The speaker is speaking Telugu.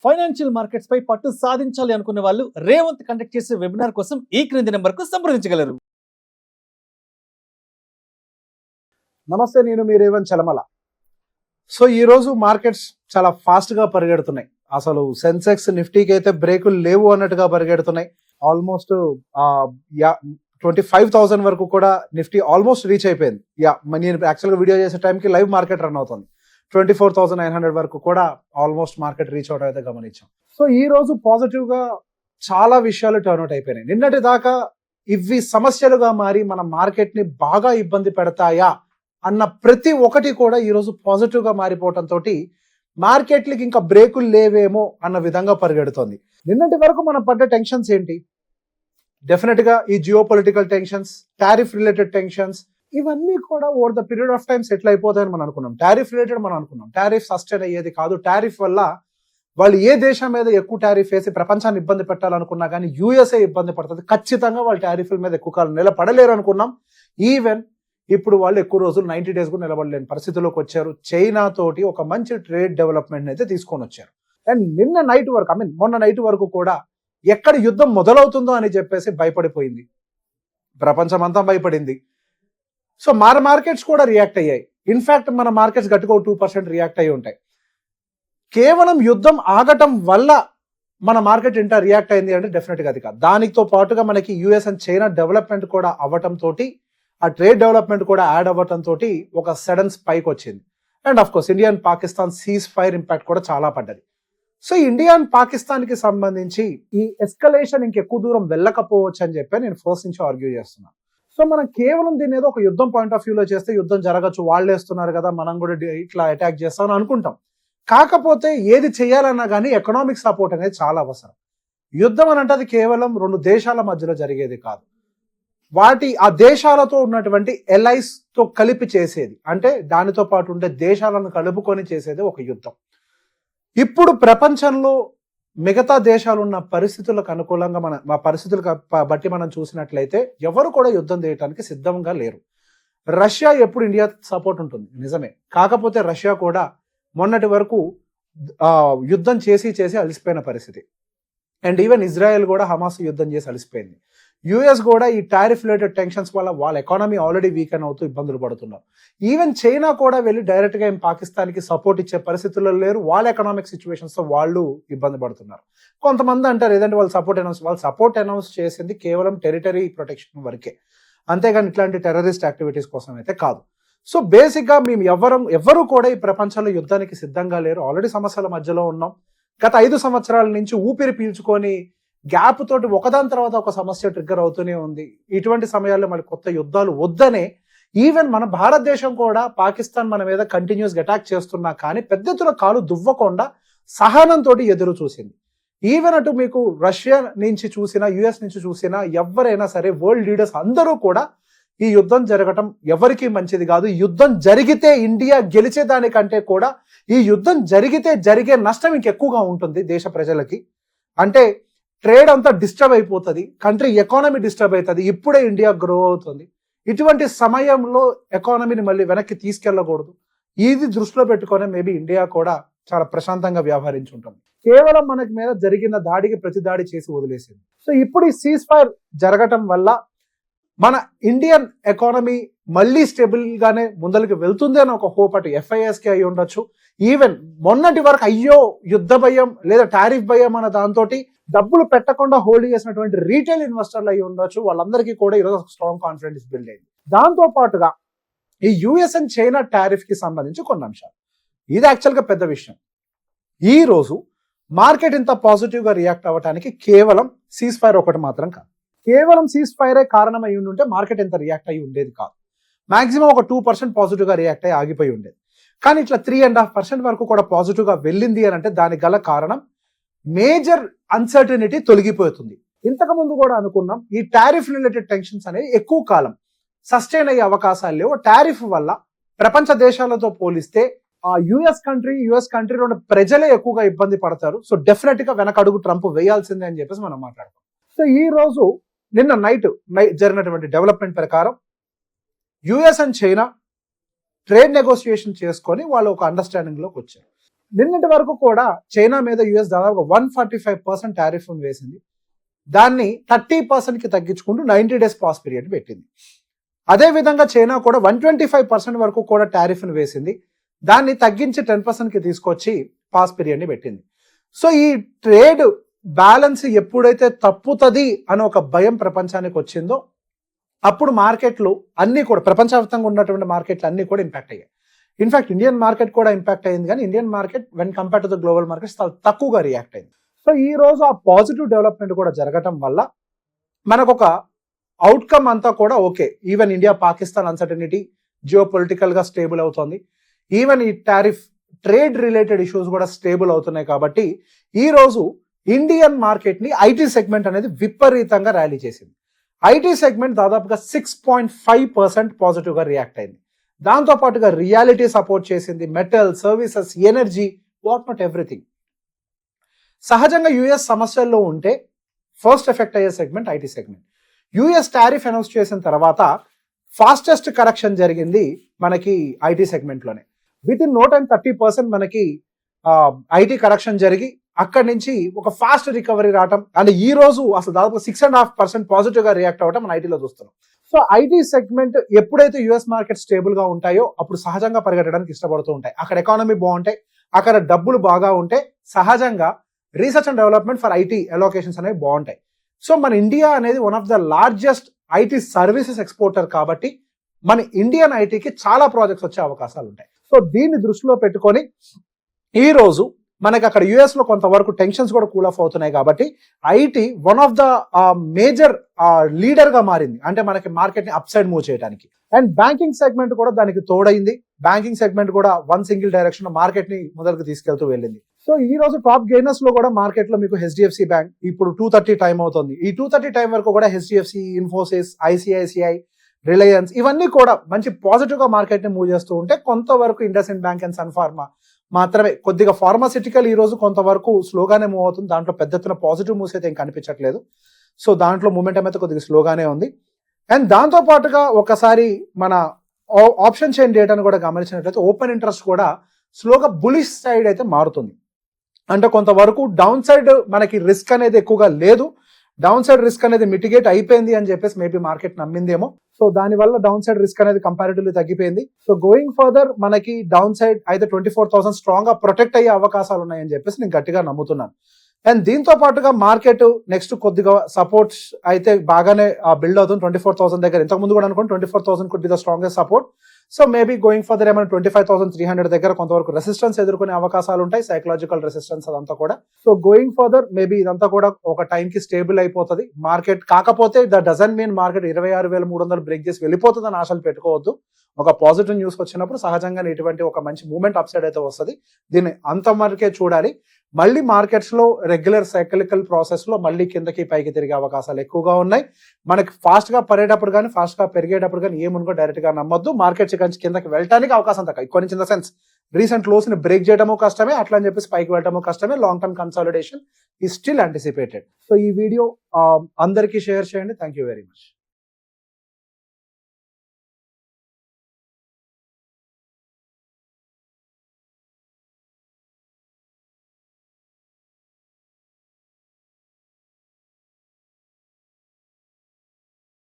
ఫైనాన్షియల్ మార్కెట్స్ పై పట్టు సాధించాలి అనుకునే వాళ్ళు రేవంత్ కండక్ట్ చేసే వెబినార్ కోసం ఈ క్రింది నెంబర్కు సంప్రదించగలరు. నమస్తే, నేను మీ రేవంత్ చలమల. సో ఈరోజు మార్కెట్స్ చాలా ఫాస్ట్గా పరిగెడుతున్నాయి. అసలు సెన్సెక్స్ నిఫ్టీకి అయితే బ్రేకులు లేవు అన్నట్టుగా పరిగెడుతున్నాయి. ఆల్మోస్ట్ 25,000 వరకు కూడా నిఫ్టీ ఆల్మోస్ట్ రీచ్ అయిపోయింది. నేను యాక్చువల్గా వీడియో చేసే టైంకి లైవ్ మార్కెట్ రన్ అవుతుంది. 24,900 వరకు కూడా ఆల్మోస్ట్ మార్కెట్ రీచ్ అవడం అయితే గమనించాం. సో ఈ రోజు పాజిటివ్ గా చాలా విషయాలు టర్న్అవుట్ అయిపోయినాయి. నిన్నటి దాకా ఇవి సమస్యలుగా మారి మన మార్కెట్ ని బాగా ఇబ్బంది పెడతాయా అన్న ప్రతి ఒక్కటి కూడా ఈ రోజు పాజిటివ్ గా మారిపోవడంతో మార్కెట్లకి ఇంకా బ్రేకులు లేవేమో అన్న విధంగా పరిగెడుతోంది. నిన్నటి వరకు మనం పడ్డ టెన్షన్స్ ఏంటి? డెఫినెట్ గా ఈ geopolitical tensions, tariff related tensions, ఇవన్నీ కూడా over the period of time settle అయిపోతాయని మనం అనుకున్నాం. టారిఫ్ రిలేటెడ్ మనం అనుకున్నాం టారిఫ్ సస్టైన్ అయ్యేది కాదు. టారిఫ్ వల్ల వాళ్ళు ఏ దేశం మీద ఎక్కువ టారిఫ్ వేసి ప్రపంచాన్ని ఇబ్బంది పెట్టాలనుకున్నా కానీ యూఎస్ఏ ఇబ్బంది పడుతుంది. ఖచ్చితంగా వాళ్ళు టారిఫ్ల మీద ఎక్కువ కాలం నిలబడలేరు అనుకున్నాం. ఈవెన్ ఇప్పుడు వాళ్ళు ఎక్కువ రోజులు 90 days కూడా నిలబడలేని పరిస్థితిలోకి వచ్చారు. చైనా తోటి ఒక మంచి ట్రేడ్ డెవలప్మెంట్ అయితే తీసుకొని వచ్చారు. అండ్ నిన్న నైట్ వరకు మొన్న నైట్ వరకు కూడా ఎక్కడ యుద్ధం మొదలవుతుందో అని చెప్పేసి భయపడిపోయింది ప్రపంచం అంతా, భయపడింది. సో మన మార్కెట్స్ కూడా రియాక్ట్ అయ్యాయి. ఇన్ఫాక్ట్ మన మార్కెట్స్ గట్టిగా 2% రియాక్ట్ అయ్యి ఉంటాయి. కేవలం యుద్ధం ఆగటం వల్ల మన మార్కెట్ ఇంత రియాక్ట్ అయింది అంటే డెఫినెట్గా అది కాదు. దానితో పాటుగా మనకి యుఎస్ అండ్ చైనా డెవలప్మెంట్ కూడా అవ్వటం తోటి, ఆ ట్రేడ్ డెవలప్మెంట్ కూడా యాడ్ అవ్వటం తోటి ఒక సడన్ స్పైక్ వచ్చింది. And of course India and Pakistan cease fire impact కూడా చాలా పడ్డది. సో ఇండియా అండ్ పాకిస్తాన్ కి సంబంధించి ఈ ఎస్కలేషన్ ఇంకెక్కువ దూరం వెళ్ళకపోవచ్చు అని చెప్పి నేను ఫస్ట్ నుంచి ఆర్గ్యూ చేస్తున్నాను. సో మనం కేవలం దీన్ని ఏదో ఒక యుద్ధం పాయింట్ ఆఫ్ వ్యూలో చేస్తే యుద్ధం జరగచ్చు, వాళ్ళు వేస్తున్నారు కదా మనం కూడా ఇట్లా అటాక్ చేస్తామని అనుకుంటాం. కాకపోతే ఏది చేయాలన్నా కానీ ఎకనామిక్ సపోర్ట్ అనేది చాలా అవసరం. యుద్ధం అని అంటే అది కేవలం 2 దేశాల మధ్యలో జరిగేది కాదు, ఆ దేశాలతో ఉన్నటువంటి ఎలైస్ తో కలిపి చేసేది, అంటే దానితో పాటు ఉండే దేశాలను కలుపుకొని చేసేది ఒక యుద్ధం. ఇప్పుడు ప్రపంచంలో మిగతా దేశాలు ఉన్న పరిస్థితులకు అనుకూలంగా మా పరిస్థితులకు బట్టి మనం చూసినట్లయితే ఎవరు కూడా యుద్ధం చేయడానికి సిద్ధంగా లేరు. రష్యా ఎప్పుడు ఇండియా సపోర్ట్ ఉంటుంది నిజమే, కాకపోతే రష్యా కూడా మొన్నటి వరకు యుద్ధం చేసి అలసిపోయిన పరిస్థితి. అండ్ ఈవెన్ ఇజ్రాయెల్ కూడా హమాస్ యుద్ధం చేసి అలసిపోయింది. యుఎస్ కూడా ఈ టారిఫ్ రిలేటెడ్ టెన్షన్స్ వల్ల వాళ్ళ ఎకానమీ ఆల్రెడీ వీకెన్ అవుతూ ఇబ్బందులు పడుతున్నారు. ఈవెన్ చైనా కూడా వెళ్ళి డైరెక్ట్ గా పాకిస్తాన్కి సపోర్ట్ ఇచ్చే పరిస్థితుల్లో లేరు. వాళ్ళ ఎకనామిక్ సిచ్యువేషన్స్ తో వాళ్ళు ఇబ్బంది పడుతున్నారు. కొంతమంది అంటారు ఏదంటే వాళ్ళు సపోర్ట్ అనౌన్స్ చేసింది కేవలం టెరిటరీ ప్రొటెక్షన్ వరకే, అంతేగాని ఇట్లాంటి టెర్రరిస్ట్ యాక్టివిటీస్ కోసం అయితే కాదు. సో బేసిక్ గా మేము ఎవరు కూడా ఈ ప్రపంచంలో యుద్ధానికి సిద్ధంగా లేరు. ఆల్రెడీ సమస్యల మధ్యలో ఉన్నాం. గత 5 సంవత్సరాల నుంచి ఊపిరి పీల్చుకొని గ్యాప్ తోటి ఒకదాని తర్వాత ఒక సమస్య ట్రిగ్గర్ అవుతూనే ఉంది. ఇటువంటి సమయాల్లో మరి కొత్త యుద్ధాలు వద్దనే ఈవెన్ మన భారతదేశం కూడా పాకిస్తాన్ మన మీద కంటిన్యూస్ అటాక్ చేస్తున్నా కానీ పెద్ద ఎత్తున కాలు దువ్వకుండా సహనంతో ఎదురు చూసింది. ఈవెన్ అటు మీకు రష్యా నుంచి చూసినా యుఎస్ నుంచి చూసినా ఎవరైనా సరే వరల్డ్ లీడర్స్ అందరూ కూడా ఈ యుద్ధం జరగటం ఎవరికి మంచిది కాదు. ఈ యుద్ధం జరిగితే ఇండియా గెలిచేదానికంటే కూడా ఈ యుద్ధం జరిగే నష్టం ఇంకెక్కువగా ఉంటుంది దేశ ప్రజలకి. అంటే ట్రేడ్ అంతా డిస్టర్బ్ అయిపోతుంది, కంట్రీ ఎకానమీ డిస్టర్బ్ అవుతుంది. ఇప్పుడే ఇండియా గ్రో అవుతుంది. ఇటువంటి సమయంలో ఎకానమీని మళ్ళీ వెనక్కి తీసుకెళ్ళకూడదు. ఇది దృష్టిలో పెట్టుకొని మేబీ ఇండియా కూడా చాలా ప్రశాంతంగా వ్యవహరించుంటుంది. కేవలం మనకి మీద జరిగిన దాడికి ప్రతి దాడి చేసి వదిలేసింది. సో ఇప్పుడు ఈ సీజ్ ఫైర్ జరగటం వల్ల మన ఇండియన్ ఎకానమీ మళ్ళీ స్టేబుల్ గానే ముందరికి వెళ్తుంది అని ఒక హోప్ అటు ఎఫ్ఐఎస్కి అయి ఉండొచ్చు. ఈవెన్ మొన్నటి వరకు అయ్యో యుద్ధ భయం లేదా టారిఫ్ భయం అన్న దాంతో డబ్బులు పెట్టకుండా హోల్డ్ చేసినటువంటి రీటైల్ ఇన్వెస్టర్లు అయి ఉండొచ్చు. వాళ్ళందరికీ కూడా ఈరోజు స్ట్రాంగ్ కాన్ఫిడెన్స్ బిల్డ్ అయింది. దాంతో పాటుగా ఈ యుఎస్ అండ్ చైనా టారిఫ్ కి సంబంధించి కొన్ని అంశాలు, ఇది యాక్చువల్గా పెద్ద విషయం. ఈ రోజు మార్కెట్ ఇంత పాజిటివ్ గా రియాక్ట్ అవ్వడానికి కేవలం సీజ్ ఫైర్ ఒకటి మాత్రం కాదు. కేవలం సీజ్ ఫైరే కారణం అయి ఉంటే మార్కెట్ ఎంత రియాక్ట్ అయ్యి ఉండేది కాదు. మాక్సిమం ఒక 2% పాజిటివ్ గా రియాక్ట్ అయ్యి ఆగిపోయి ఉండేది. కానీ ఇట్లా 3.5% వరకు కూడా పాజిటివ్ గా వెళ్ళింది అని అంటే దానికి గల కారణం మేజర్ అన్సర్టనిటీ తొలగిపోతుంది. ఇంతకు ముందు కూడా అనుకున్నాం ఈ టారిఫ్ రిలేటెడ్ టెన్షన్స్ అనేవి ఎక్కువ కాలం సస్టైన్ అయ్యే అవకాశాలు లేవు. టారిఫ్ వల్ల ప్రపంచ దేశాలతో పోలిస్తే ఆ యుఎస్ కంట్రీలో ఉన్న ప్రజలే ఎక్కువగా ఇబ్బంది పడతారు. సో డెఫినెట్ గా వెనక అడుగు ట్రంప్ వేయాల్సిందే అని చెప్పేసి మనం మాట్లాడుతాం. సో ఈ రోజు నిన్న నైట్ జరిగినటువంటి డెవలప్మెంట్ ప్రకారం US and China trade negotiation చేసుకొని వాళ్ళు ఒక అండర్స్టాండింగ్ లోకి వచ్చారు. నిన్నటి వరకు కూడా చైనా మీద యుఎస్ దాదాపు 145% టారిఫ్ వేసింది. దాన్ని 30% కి తగ్గించుకుంటూ 90 days పాస్ పీరియడ్ పెట్టింది. అదే విధంగా చైనా కూడా 125% వరకు కూడా టారిఫ్ వేసింది. దాన్ని తగ్గించి 10% కి తీసుకొచ్చి పాస్ పీరియడ్ ని పెట్టింది. సో ఈ ట్రేడ్ బ్యాలెన్స్ ఎప్పుడైతే తప్పుతుంది అని ఒక భయం ప్రపంచానికి వచ్చిందో అప్పుడు మార్కెట్లు అన్ని కూడా ప్రపంచవ్యాప్తంగా ఉన్నటువంటి మార్కెట్లు అన్ని కూడా ఇంపాక్ట్ అయ్యాయి. ఇన్ఫాక్ట్ ఇండియన్ మార్కెట్ కూడా ఇంపాక్ట్ అయింది, కానీ Indian market when compare to the global markets చాలా తక్కువగా రియాక్ట్ అయింది. సో ఈ రోజు ఆ పాజిటివ్ డెవలప్మెంట్ కూడా జరగటం వల్ల మనకు ఒక అవుట్కమ్ అంతా కూడా okay. Even India Pakistan uncertainty geo political గా స్టేబుల్ అవుతుంది. ఈవెన్ ఈ టారిఫ్ ట్రేడ్ రిలేటెడ్ ఇష్యూస్ కూడా స్టేబుల్ అవుతున్నాయి. కాబట్టి ఈ రోజు ఇండియన్ మార్కెట్ ని ఐటీ సెగ్మెంట్ అనేది విపరీతంగా ర్యాలీ చేసింది. ఐటీ సెగ్మెంట్ దాదాపుగా 6.5% పాజిటివ్ గా రియాక్ట్ అయింది. దాంతో పాటుగా రియాలిటీ సపోర్ట్ చేసింది, metal, services, energy, what not everything. సహజంగా యుఎస్ సమస్యల్లో ఉంటే ఫస్ట్ ఎఫెక్ట్ అయ్యే segment IT segment. US tariff announce చేసిన తర్వాత ఫాస్టెస్ట్ కరెక్షన్ జరిగింది మనకి ఐటీ సెగ్మెంట్ లోనే. విత్ ఇన్ 130% మనకి ఐటీ కరెక్షన్ జరిగి అక్కడి నుంచి ఒక ఫాస్ట్ రికవరీ రావటం అండ్ ఈ రోజు అసలు దాదాపు 6.5% పాజిటివ్ గా రియాక్ట్ అవ్వడం మన ఐటీలో చూస్తున్నాం. సో ఐటీ సెగ్మెంట్ ఎప్పుడైతే యుఎస్ మార్కెట్ స్టేబుల్ గా ఉంటాయో అప్పుడు సహజంగా పరిగెట్టడానికి ఇష్టపడుతూ ఉంటాయి. అక్కడ ఎకానమీ బాగుంటాయి, అక్కడ డబ్బులు బాగా ఉంటే సహజంగా research and development for IT allocations అనేవి బాగుంటాయి. సో మన ఇండియా అనేది one of the largest IT services exporter కాబట్టి మన ఇండియన్ ఐటీకి చాలా ప్రాజెక్ట్స్ వచ్చే అవకాశాలు ఉంటాయి. సో దీన్ని దృష్టిలో పెట్టుకొని ఈ రోజు మనకి అక్కడ యుఎస్ లో కొంతవరకు టెన్షన్స్ కూడా కూల్ ఆఫ్ అవుతున్నాయి. కాబట్టి IT one of the major leader గా మారింది, అంటే మనకి మార్కెట్ ని అప్ సైడ్ మూవ్ చేయడానికి. అండ్ బ్యాంకింగ్ సెగ్మెంట్ కూడా దానికి తోడైంది. బ్యాంకింగ్ సెగ్మెంట్ కూడా వన్ సింగిల్ డైరెక్షన్ మార్కెట్ ని మొదలుకు తీసుకెళ్తూ వెళ్ళింది. సో ఈ రోజు టాప్ గెయినర్స్ లో కూడా మార్కెట్ లో మీకు హెచ్డిఎఫ్సి బ్యాంక్ ఇప్పుడు 2:30 టైం అవుతుంది. ఈ 2:30 టైం వరకు కూడా హెచ్డిఎఫ్సి, ఇన్ఫోసిస్, ఐసిఐసిఐ, రిలయన్స్ ఇవన్నీ కూడా మంచి పాజిటివ్ గా మార్కెట్ ని మూవ్ చేస్తూ ఉంటే కొంతవరకు ఇండస్ఇండ్ బ్యాంక్ అండ్ సన్ ఫార్మా మాత్రమే కొద్దిగా ఫార్మాసిటికల్ ఈ రోజు కొంతవరకు స్లోగానే మూవ్ అవుతుంది. దాంట్లో పెద్ద ఎత్తున పాజిటివ్ మూవ్స్ అయితే ఏం కనిపించట్లేదు. సో దాంట్లో మూమెంటం అయితే కొద్దిగా స్లోగానే ఉంది. అండ్ దాంతో పాటుగా ఒకసారి మన ఆప్షన్ చైన్ డేటాను కూడా గమనించినట్లయితే ఓపెన్ ఇంట్రెస్ట్ కూడా స్లోగా బులిష్ సైడ్ అయితే మారుతుంది. అంటే కొంతవరకు డౌన్ సైడ్ మనకి రిస్క్ అనేది ఎక్కువగా లేదు, డౌన్ సైడ్ రిస్క్ అనేది మిటిగేట్ అయిపోయింది అని చెప్పేసి మేబీ మార్కెట్ నమ్మిందేమో. సో దానివల్ల డౌన్ సైడ్ రిస్క్ అనేది కంపారిటివ్లీ తగ్గిపోయింది. సో గోయింగ్ ఫర్దర్ మనకి డౌన్ సైడ్ అయితే 24,000 స్ట్రాంగ్ గా ప్రొటెక్ట్ అయ్యే అవకాశాలు ఉన్నాయని చెప్పేసి నేను గట్టిగా నమ్ముతున్నాను. అండ్ దీంతో పాటుగా మార్కెట్ నెక్స్ట్ కొద్దిగా సపోర్ట్స్ అయితే బాగానే బిల్డ్ అవుతుంది 24,000 దగ్గర. ఇంతకు ముందు కూడా అనుకోండి 24,000 could be the strongest support. So maybe going further ఏమైనా 25,300 దగ్గర కొంతవరకు రెసిస్టెన్స్ ఎదుర్కొనే అవకాశాలు ఉంటాయి, సైకలాజికల్ రెసిస్టెన్స్ అదంతా కూడా. సో గోయింగ్ ఫర్దర్ మేబీ ఇదంతా కూడా ఒక టైం కి స్టేబుల్ అయిపోతుంది మార్కెట్. కాకపోతే that doesn't mean market 26,300 break చేసి వెళ్ళిపోతుందని ఆశలు పెట్టుకోవద్దు. ఒక పాజిటివ్ న్యూస్ వచ్చినప్పుడు సహజంగా ఇటువంటి ఒక మంచి మూమెంట్ అప్ సైడ్ అయితే వస్తుంది. దీన్ని అంతవరకే చూడాలి. మళ్ళీ మార్కెట్స్ లో రెగ్యులర్ సైక్లికల్ ప్రాసెస్ లో మళ్ళీ కిందకి పైకి తిరిగే అవకాశాలు ఎక్కువగా ఉన్నాయి. మనకి ఫాస్ట్ గా పడేటప్పుడు కానీ ఫాస్ట్ గా పెరిగేటప్పుడు కానీ ఏమునుకో డైరెక్ట్ గా నమ్మొద్దు. మార్కెట్స్ కిందకి వెళ్ళడానికి అవకాశం తక్కువ. ఇక్కడ నుంచి in the sense recent lows ని బ్రేక్ చేయడము కష్టమే, అట్లా అని చెప్పేసి పైకి వెళ్ళడము కష్టమే. లాంగ్ టర్మ్ కన్సాలిడేషన్ ఈ స్టిల్ యాంటిసిపేటెడ్. సో ఈ వీడియో అందరికీ షేర్ చేయండి. Thank you very much.